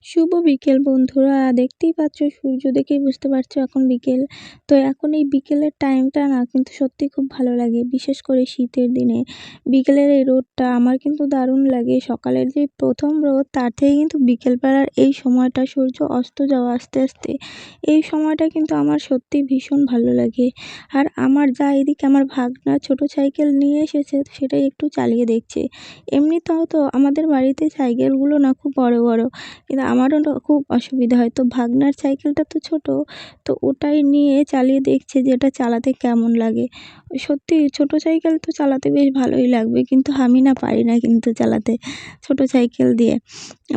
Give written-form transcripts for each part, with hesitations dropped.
শুভ বিকেল বন্ধুরা। দেখতেই পাচ্ছ, সূর্য দেখেই বুঝতে পারছো এখন বিকেল। তো এখন এই বিকেলের টাইমটা না কিন্তু সত্যিই খুব ভালো লাগে। বিশেষ করে শীতের দিনে বিকেলের এই রোদটা আমার কিন্তু দারুণ লাগে। সকালের যে প্রথম রোদ তার থেকে কিন্তু বিকেলবেলার এই সময়টা, সূর্য অস্ত যাওয়া আস্তে আস্তে, এই সময়টা কিন্তু আমার সত্যিই ভীষণ ভালো লাগে। আর আমার যা এদিকে আমার ভাগনা ছোট সাইকেল নিয়ে এসেছে, সেটাই একটু চালিয়ে দেখছে। এমনিতেও তো আমাদের বাড়িতে সাইকেলগুলো না খুব বড় বড়, কিন্তু আমারও না খুব অসুবিধা হয়। তো ভাগনার সাইকেলটা তো ছোট, তো ওটাই নিয়ে চালিয়ে দেখছে যে এটা চালাতে কেমন লাগে। সত্যি ছোট সাইকেল তো চালাতে বেশ ভালোই লাগবে, কিন্তু আমি না পারি না কিন্তু চালাতে ছোট সাইকেল দিয়ে।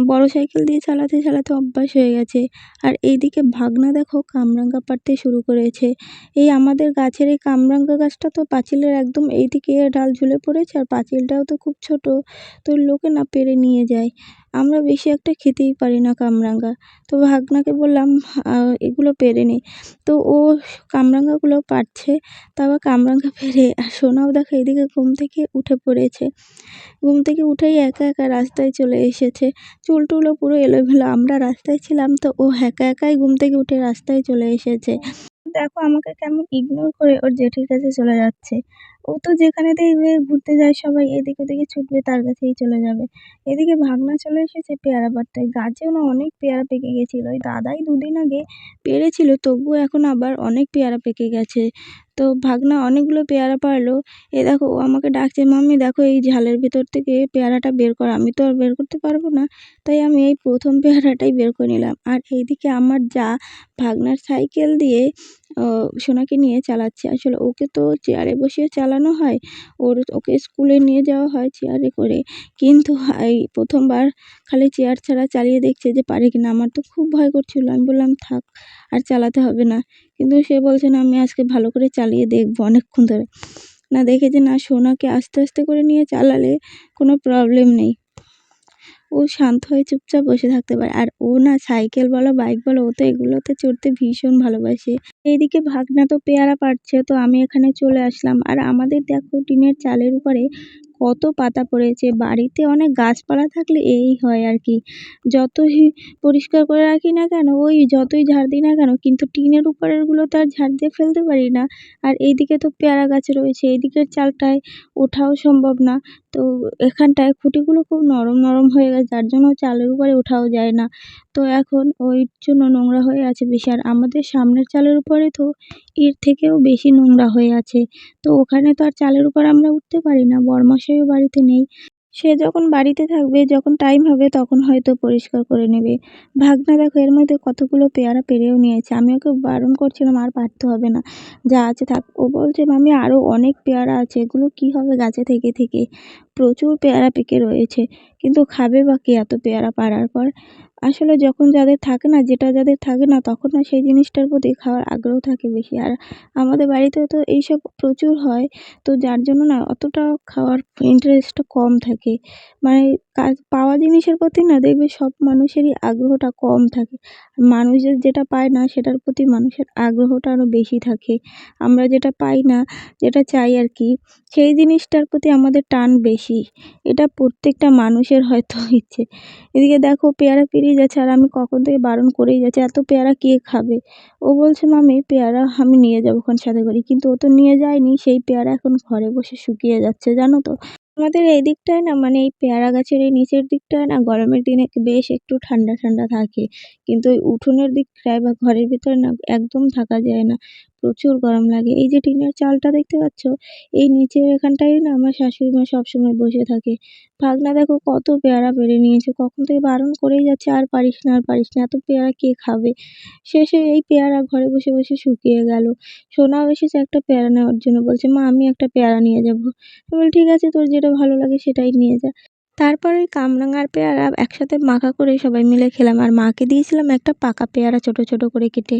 বড় সাইকেল দিয়ে চালাতে চালাতে অভ্যাস হয়ে গেছে। আর এইদিকে ভাগনা দেখো কামরাঙা পাড়তে শুরু করেছে। এই আমাদের গাছের এই কামরাঙা গাছটা তো পাঁচিলের একদম এইদিকে ডাল ঝুলে পড়েছে, আর পাঁচিলটাও তো খুব ছোট, তো লোকে না পেড়ে নিয়ে যায়। আমরা বেশি একটা খেতেই পারি না কামরাঙা। তো ভাগনাকে বললাম এগুলো পেড়ে নে। তো ও কামরাঙাগুলো পাড়ছে, তা আবার কামরাঙা পেড়ে। আর সোনাও দেখো এদিকে ঘুম থেকে উঠে পড়েছে। ঘুম থেকে উঠেই একা একা রাস্তায় চলে এসেছে। চুল টুলও পুরো এলোমেলো। আমরা রাস্তায় ছিলাম, তো ও একা একাই ঘুম থেকে উঠে রাস্তায় চলে এসেছে। দেখো আমাকে কেমন ইগনোর করে ওর জেঠির কাছে চলে যাচ্ছে। ও তো যেখানে দেখবে ঘুরতে যায় সবাই এদিকে ওদিকে ছুটবে, তার কাছেই চলে যাবে। এদিকে ভাগনা চলে এসেছে পেয়ারা পাড়তে। গাছেও না অনেক পেয়ারা পেকে গেছিল। ওই দাদাই দুদিন আগে পেড়েছিল, তবুও এখন আবার অনেক পেয়ারা পেকে গেছে। তো ভাগনা অনেকগুলো পেয়ারা পারলো। এ দেখো ও আমাকে ডাকছে, মাম্মি দেখো এই ঝালের ভেতর থেকে পেয়ারাটা বের কর। আমি তো আর বের করতে পারবো না, তাই আমি এই প্রথম পেয়ারাটাই বের করে নিলাম। আর এইদিকে আমার যা ভাগনার সাইকেল দিয়ে সোনাকে নিয়ে চালাচ্ছে। আসলে ওকে তো চেয়ারে বসিয়ে চালানো হয়, ওকে স্কুলে নিয়ে যাওয়া হয় চেয়ারে করে। কিন্তু এই প্রথমবার খালি চেয়ার ছাড়া চালিয়ে দেখছে যে পারে কিনা। আমার তো খুব ভয় করছিল। আমি বললাম থাক, আর চালাতে হবে না। কিন্তু সে বলছে না, আমি আজকে ভালো করে চালিয়ে দেখবো অনেকক্ষণ ধরে। না দেখেছে না, সোনাকে আস্তে আস্তে করে নিয়ে চালালে কোনো প্রবলেম নেই। ও শান্ত হয়ে চুপচাপ বসে থাকতে পারে। আর ও না সাইকেল বলো বাইক বলো, ও তো এগুলোতে চড়তে ভীষণ ভালোবাসে। এইদিকে ভাগনা তো পেয়ারা পাড়ছে, তো আমি এখানে চলে আসলাম। আর আমাদের দেখো টিনের চালের উপরে কত পাতা পড়েছে। বাড়িতে অনেক গাছপালা থাকলে এই হয় আর কি। যতই পরিষ্কার করে রাখি না কেন, ওই যতই ঝাড় দিই না কেন, কিন্তু টিনের উপরের গুলো তো আর ঝাড় দিয়ে ফেলতে পারি না। আর এইদিকে তো পেয়ারা গাছ রয়েছে, এইদিকের চালটায় ওঠাও সম্ভব না। তো এখানটায় খুঁটিগুলো খুব নরম নরম হয়ে গেছে, যার জন্য চালের উপরে ওঠাও যায় না। তো এখন ওই জন্য নোংরা হয়ে আছে বেশি। আর আমাদের সামনের চালের উপরে তো এর থেকেও বেশি নোংরা হয়ে আছে। তো ওখানে তো আর চালের উপর আমরা উঠতে পারি না, বরমশাইও বাড়িতে নেই। সে যখন বাড়িতে থাকবে, যখন টাইম হবে তখন হয়তো পরিষ্কার করে নেবে। ভাগনা দেখো এর মধ্যে কতগুলো পেয়ারা পেড়েও নিয়েছে। আমি ওকে বারণ করছিলাম আর পারতে হবে না, যা আছে থাক। ও বলছে মাম্মি আরও অনেক পেয়ারা আছে, এগুলো কি হবে গাছে থেকে থেকে। প্রচুর পেয়ারা পেকে রয়েছে, কিন্তু খাবে বা কে এত পেয়ারা পাড়ার পর। আসলে যখন যাদের থাকে না, যেটা যাদের থাকে না, তখন না সেই জিনিসটার প্রতি খাওয়ার আগ্রহ থাকে বেশি। আর আমাদের বাড়িতেও তো এইসব প্রচুর হয়, তো যার জন্য না অতটা খাওয়ার ইন্টারেস্টটা কম থাকে। মানে পাওয়া জিনিসের প্রতি না দেখবে সব মানুষেরই আগ্রহটা কম থাকে। মানুষের যেটা পায় না সেটার প্রতি মানুষের আগ্রহটা আরও বেশি থাকে। আমরা যেটা পাই না, যেটা চাই আর কি, সেই জিনিসটার প্রতি আমাদের টান বেশি। এটা প্রত্যেকটা মানুষের হয়তো ইচ্ছে। এদিকে দেখো পেয়ারা পেরিয়ে যাচ্ছে, আর আমি কখন থেকে বারণ করেই যাচ্ছি, এত পেয়ারা কে খাবে। ও বলছে মাম্মি পেয়ারা আমি নিয়ে যাবো খন সাথে করে, কিন্তু ও তো নিয়ে যায়নি। সেই পেয়ারা এখন ঘরে বসে শুকিয়ে যাচ্ছে, জানো তো। আমাদের এই দিকটায় না, মানে এই পেয়ারা গাছের এই নিচের দিকটায় না গরমের দিনে বেশ একটু ঠান্ডা ঠান্ডা থাকে, কিন্তু ওই উঠোনের দিকটায় বা ঘরের ভিতরে না একদম থাকা যায় না, প্রচুর গরম লাগে। এই যে টিনের চালটা দেখতে পাচ্ছ, এই নিচের এখানটায় না আমার শাশুড়ি মা সবসময় বসে থাকে। ভাগনা দেখো কত পেয়ারা পেড়ে নিয়েছে, কখন থেকে বারণ করেই যাচ্ছে আর পারিস না আর পারিস না, এত পেয়ারা কে খাবে। শেষে এই পেয়ারা ঘরে বসে বসে শুকিয়ে গেল। সোনাও এসেছে একটা পেয়ারা নেওয়ার জন্য, বলছে মা আমি একটা পেয়ারা নিয়ে যাবো। আমি বলি ঠিক আছে, তোর যেটা ভালো লাগে সেটাই নিয়ে যা। তারপরে কামরাঙার পেয়ারা একসাথে মাখা করে সবাই মিলে খেলাম, আর মাকে দিয়েছিলাম একটা পাকা পেয়ারা ছোট ছোট করে কেটে।